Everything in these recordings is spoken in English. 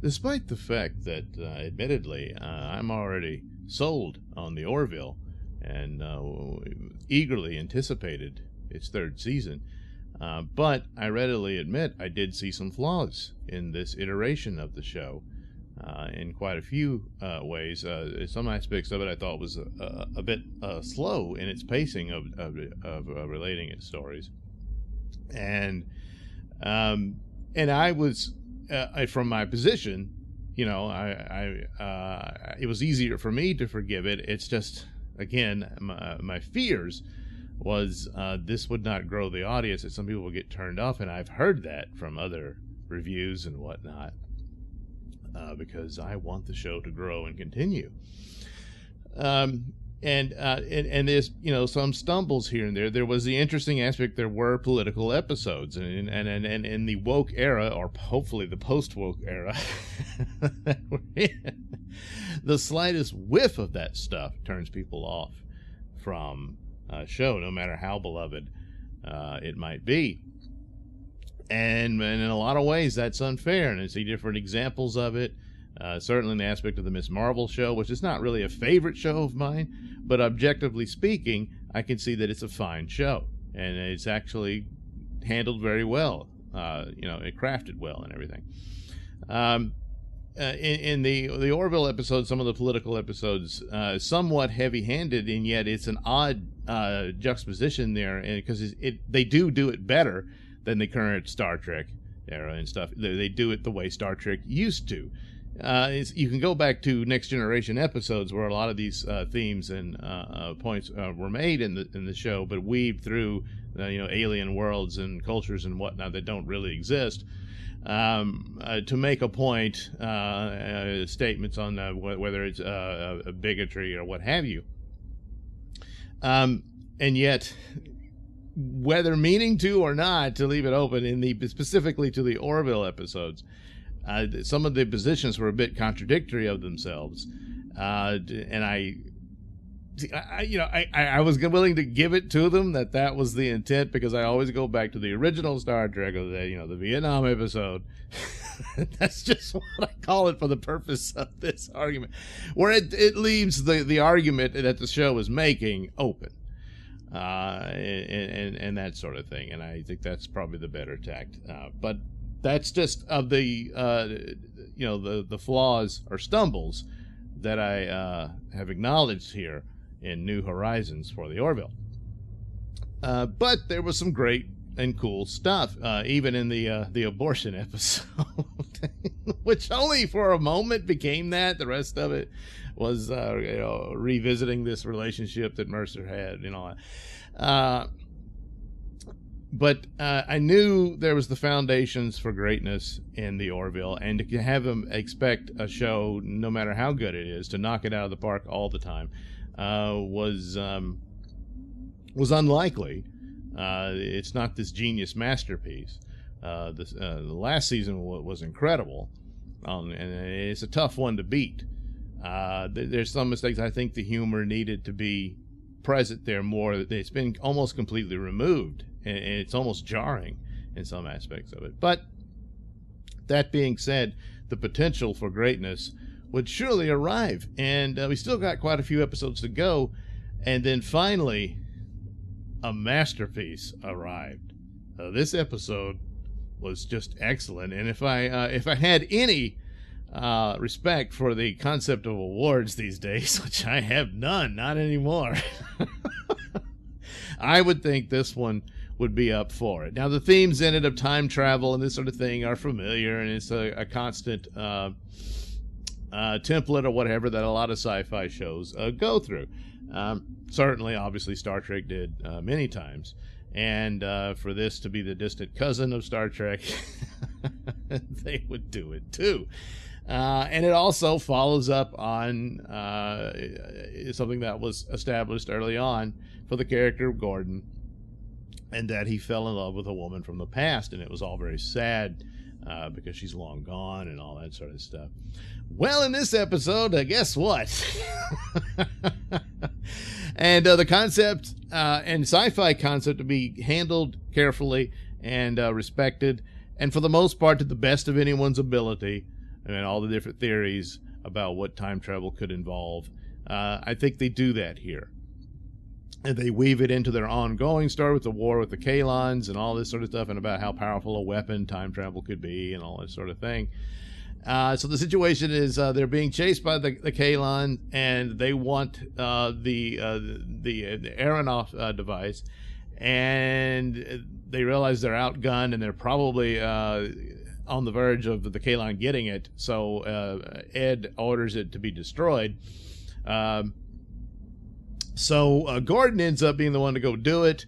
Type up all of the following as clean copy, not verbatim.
Despite the fact that, admittedly, I'm already sold on the Orville and eagerly anticipated its third season, but I readily admit I did see some flaws in this iteration of the show in quite a few ways. Some aspects of it I thought was a bit slow in its pacing of relating its stories, and I was from my position, it was easier for me to forgive it. It's just, again, my fears was this would not grow the audience, that some people would get turned off, and I've heard that from other reviews and whatnot, because I want the show to grow and continue. And there's some stumbles here and there. There was the interesting aspect. There were political episodes, and in the woke era, or hopefully the post woke era, that we're in, the slightest whiff of that stuff turns people off from a show, no matter how beloved it might be. And in a lot of ways, that's unfair, and I see different examples of it. Certainly in the aspect of the Miss Marvel show, which is not really a favorite show of mine, but objectively speaking, I can see that it's a fine show, and it's actually handled very well. It crafted well and everything. In the Orville episode, some of the political episodes, somewhat heavy-handed, and yet it's an odd juxtaposition there, because they do it better than the current Star Trek era and stuff. They do it the way Star Trek used to. You can go back to Next Generation episodes where a lot of these themes and points were made in the show, but weaved through alien worlds and cultures and whatnot that don't really exist, to make a point, statements on whether it's a bigotry or what have you. And yet, whether meaning to or not, to leave it open, specifically to the Orville episodes, some of the positions were a bit contradictory of themselves, and I was willing to give it to them that was the intent, because I always go back to the original Star Trek, of the Vietnam episode. That's just what I call it for the purpose of this argument, where it leaves the argument that the show is making open, and that sort of thing. And I think that's probably the better tact. But that's just of the the flaws or stumbles that I have acknowledged here in New Horizons for the Orville. But there was some great and cool stuff, even in the abortion episode, which only for a moment became that. The rest of it was revisiting this relationship that Mercer had, but I knew there was the foundations for greatness in the Orville, and to have them expect a show, no matter how good it is, to knock it out of the park all the time was unlikely. It's not this genius masterpiece. The last season was incredible, and it's a tough one to beat. There's some mistakes. I think the humor needed to be present there more. It's been almost completely removed, and it's almost jarring in some aspects of it. But that being said, the potential for greatness would surely arrive, and we still got quite a few episodes to go, and then finally a masterpiece arrived. This episode was just excellent, and if I had any respect for the concept of awards these days, which I have none, not anymore, I would think this one would be up for it. Now, the themes in it of time travel and this sort of thing are familiar, and it's a constant template or whatever that a lot of sci-fi shows go through. Certainly, obviously, Star Trek did many times, and for this to be the distant cousin of Star Trek, they would do it too. And it also follows up on something that was established early on for the character of Gordon, and that he fell in love with a woman from the past, and it was all very sad because she's long gone and all that sort of stuff. Well, in this episode, guess what? And the concept and sci-fi concept to be handled carefully and respected, and for the most part to the best of anyone's ability. I mean, all the different theories about what time travel could involve. I think they do that here. And they weave it into their ongoing story with the war with the Kalons and all this sort of stuff, and about how powerful a weapon time travel could be and all this sort of thing. So the situation is they're being chased by the Kalon, and they want the Aronoff device, and they realize they're outgunned, and they're probably on the verge of the Kalon getting it. So Ed orders it to be destroyed. So Gordon ends up being the one to go do it.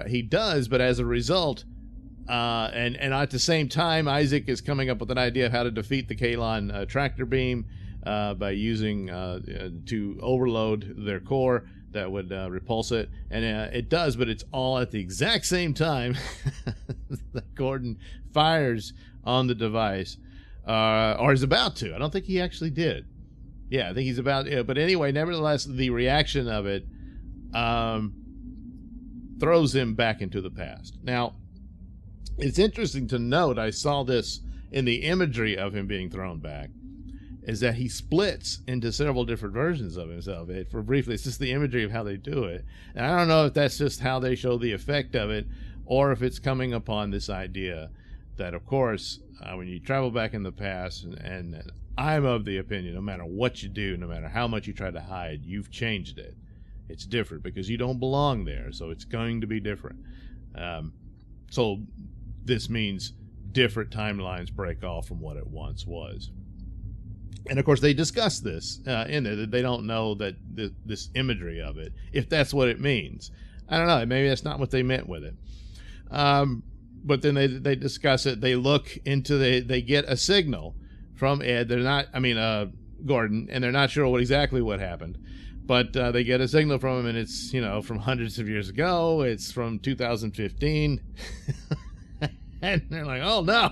He does, but as a result, and at the same time, Isaac is coming up with an idea of how to defeat the Kalon tractor beam by using to overload their core that would repulse it. And it does, but it's all at the exact same time that Gordon fires on the device, or is about to. I don't think he actually did. Yeah, I think he's about, but anyway, nevertheless, the reaction of it throws him back into the past. Now, it's interesting to note, I saw this in the imagery of him being thrown back, is that he splits into several different versions of himself. For briefly, it's just the imagery of how they do it. And I don't know if that's just how they show the effect of it, or if it's coming upon this idea that, of course, when you travel back in the past, and I'm of the opinion, no matter what you do, no matter how much you try to hide, you've changed it. It's different because you don't belong there, so it's going to be different. So this means different timelines break off from what it once was. And of course, they discuss this in it. They don't know that this imagery of it, if that's what it means. I don't know. Maybe that's not what they meant with it. But then they discuss it. They look into they get a signal from Ed. They're not, Gordon, and they're not sure exactly what happened. But they get a signal from him, and it's, from hundreds of years ago. It's from 2015. And they're like, oh, no.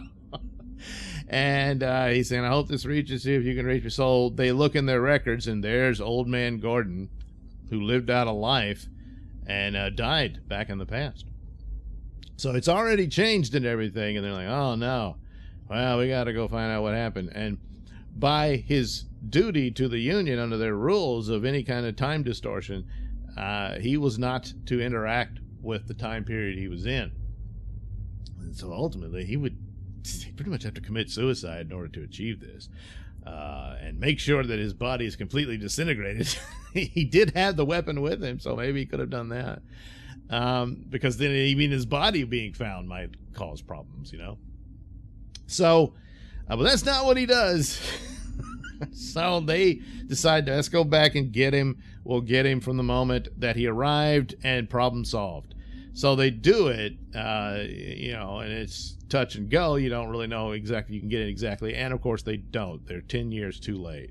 And he's saying, I hope this reaches you if you can reach me. So they look in their records, and there's old man Gordon, who lived out a life and died back in the past. So it's already changed and everything, and they're like, oh, no. Well, we got to go find out what happened. And by his duty to the Union under their rules of any kind of time distortion, he was not to interact with the time period he was in. And so ultimately, he would pretty much have to commit suicide in order to achieve this, and make sure that his body is completely disintegrated. He did have the weapon with him, so maybe he could have done that. Because then even his body being found might cause problems, So, but that's not what he does. So they decide, let's go back and get him. We'll get him from the moment that he arrived, and problem solved. So they do it, and it's touch and go. You don't really know exactly. You can get it exactly. And, of course, they don't. They're 10 years too late.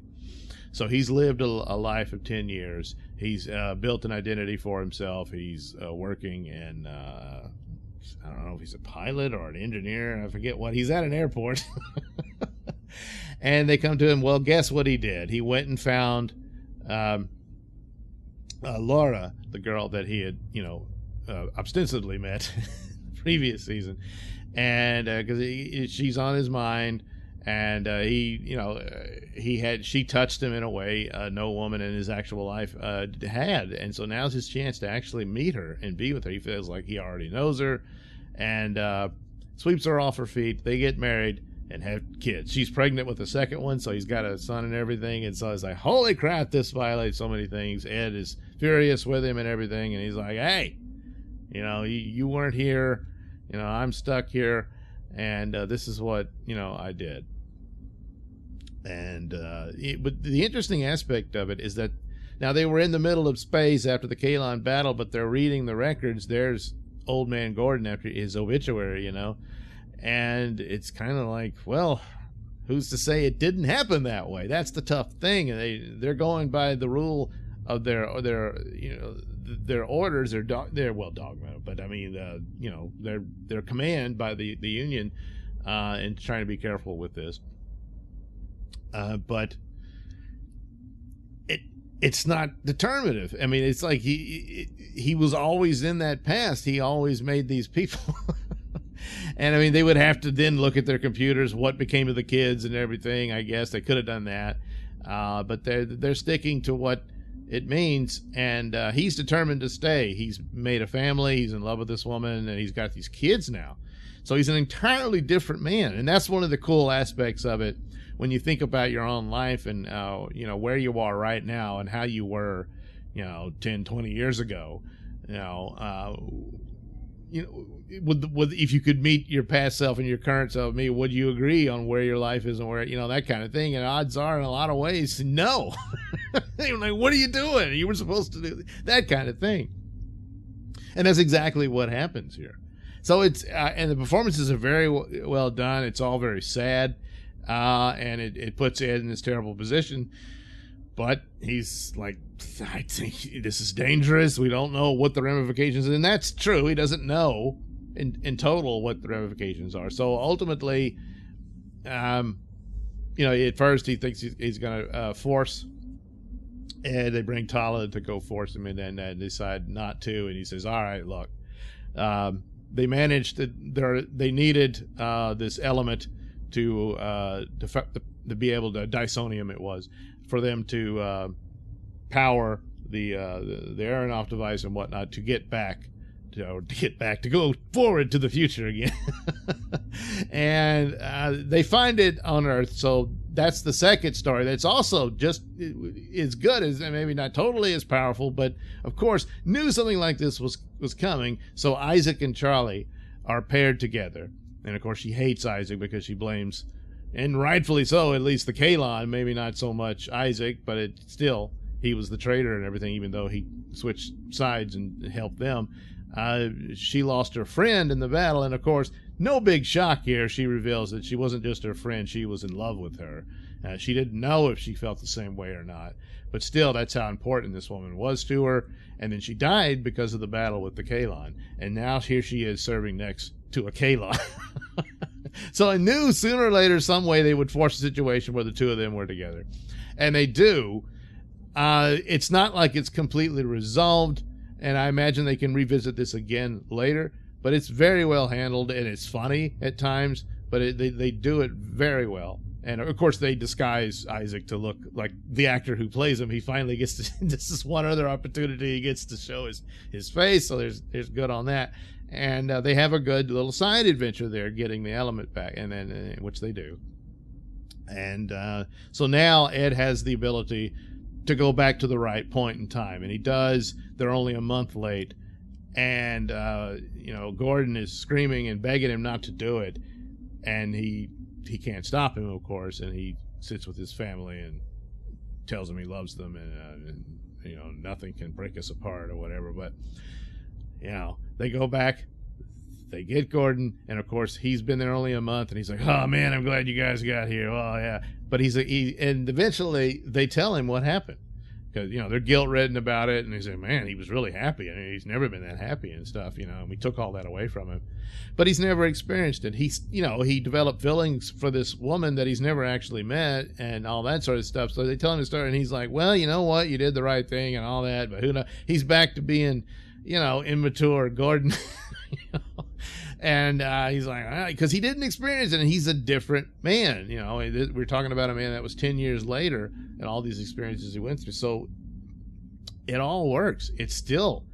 So he's lived a life of 10 years. He's built an identity for himself. He's working in, I don't know if he's a pilot or an engineer. I forget what. He's at an airport. And they come to him. Well, guess what he did? He went and found Laura, the girl that he had, ostensibly met previous season, and because she's on his mind, and she touched him in a way no woman in his actual life had, and so now's his chance to actually meet her and be with her. He feels like he already knows her, and sweeps her off her feet. They get married and have kids. She's pregnant with the second one, so he's got a son and everything, and so it's like, holy crap, this violates so many things. Ed is furious with him and everything, and he's like, hey, you weren't here, I'm stuck here, and this is what, I did. And but the interesting aspect of it is that now they were in the middle of space after the Kalon battle, but they're reading the records. There's old man Gordon after his obituary, and it's kind of like, well, who's to say it didn't happen that way? That's the tough thing. And they're going by the rule of their orders, their dogma, but I mean, their command by the Union, and trying to be careful with this. But it's not determinative. I mean, it's like he was always in that past. He always made these people. And I mean, they would have to then look at their computers, what became of the kids and everything. I guess they could have done that, but they're sticking to what it means, and he's determined to stay. He's made a family. He's in love with this woman, and he's got these kids now. So he's an entirely different man, and that's one of the cool aspects of it when you think about your own life and where you are right now and how you were 10, 20 years ago. Would if you could meet your past self and your current self, me, would you agree on where your life is and where, that kind of thing? And odds are, in a lot of ways, no. You're like, what are you doing? You were supposed to do that kind of thing. And that's exactly what happens here. So it's and the performances are very well done. It's all very sad, and it puts Ed in this terrible position. But he's like, I think this is dangerous. We don't know what the ramifications are. And that's true. He doesn't know in total what the ramifications are. So ultimately, at first he thinks he's going to force Ed. They bring Tala to go force him, and then they decide not to. And he says, all right, look, they managed to, they needed this element to be able to, Dysonium it was, for them to power the Aronoff device and whatnot to get back, to go forward to the future again. And they find it on Earth, so that's the second story. That's also just as good as, maybe not totally as powerful, but of course knew something like this was coming. So Isaac and Charlie are paired together, and of course she hates Isaac because she blames, and rightfully so, at least the Kalon, maybe not so much Isaac, but he was the traitor and everything, even though he switched sides and helped them. She lost her friend in the battle, and of course, no big shock here. She reveals that she wasn't just her friend, she was in love with her. She didn't know if she felt the same way or not, but still, that's how important this woman was to her. And then she died because of the battle with the Kalon, and now here she is serving next to a Kalon. So I knew sooner or later, some way, they would force a situation where the two of them were together. And they do. It's not like it's completely resolved, and I imagine they can revisit this again later, but it's very well handled, and it's funny at times, but they do it very well. And of course, they disguise Isaac to look like the actor who plays him. He finally gets to, this is one other opportunity he gets to show his face, so there's good on that. And they have a good little side adventure there, getting the element back, and then which they do. And so now Ed has the ability to go back to the right point in time, and he does. They're only a month late, and Gordon is screaming and begging him not to do it, and he can't stop him, of course, and he sits with his family and tells them he loves them, and nothing can break us apart or whatever. But they go back, they get Gordon, and of course he's been there only a month, and he's like, oh man, I'm glad you guys got here. Oh yeah. But and eventually they tell him what happened, because they're guilt ridden about it, and they say, man, he was really happy. I mean, he's never been that happy and stuff, and we took all that away from him, but he's never experienced it. He developed feelings for this woman that he's never actually met, and all that sort of stuff. So they tell him the story, and he's like, well, you know what, you did the right thing and all that, but who knows? He's back to being immature Gordon. And he's like, because he didn't experience it, and he's a different man. We're talking about a man that was 10 years later, and all these experiences he went through. So it all works. It's still,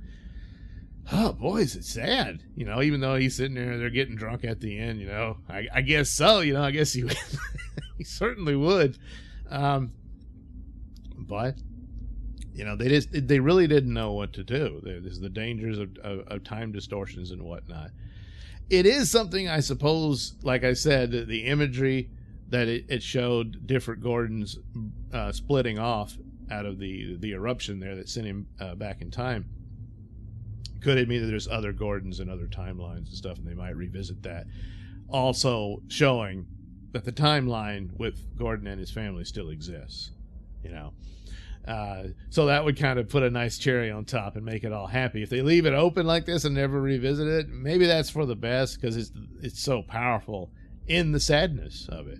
oh boys, it's sad. Even though he's sitting there, they're getting drunk at the end. I guess so. I guess he he certainly would. But they really didn't know what to do. There's the dangers of time distortions and whatnot. It is something, I suppose, like I said, the imagery that it showed different Gordons splitting off out of the eruption there that sent him back in time. Could it mean that there's other Gordons and other timelines and stuff, and they might revisit that? Also showing that the timeline with Gordon and his family still exists, So that would kind of put a nice cherry on top and make it all happy. If they leave it open like this and never revisit it, maybe that's for the best, because it's so powerful in the sadness of it,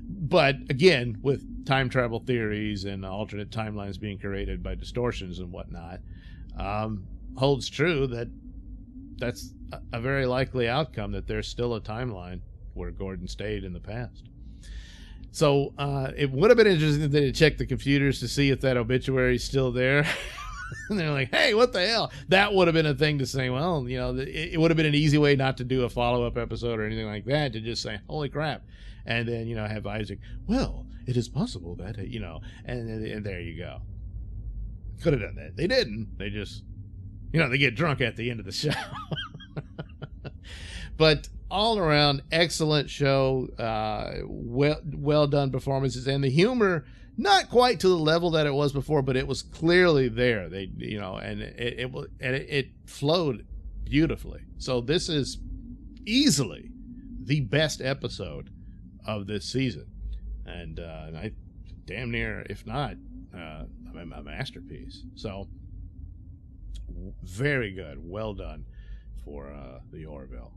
But again, with time travel theories and alternate timelines being created by distortions and whatnot, holds true that that's a very likely outcome, that there's still a timeline where Gordon stayed in the past. So it would have been interesting to check the computers to see if that obituary is still there. And they're like, hey, what the hell? That would have been a thing to say, well, you know, it would have been an easy way not to do a follow-up episode or anything like that, to just say, holy crap. And then, you know, have Isaac, well, it is possible that, you know, and there you go. Could have done that. They didn't. They just, you know, they get drunk at the end of the show. But all around, excellent show. Well done performances, and the humor, not quite to the level that it was before, but it was clearly there. They, you know, and it flowed beautifully. So this is easily the best episode of this season, and I damn near, if not, a masterpiece. So very good, well done for the Orville.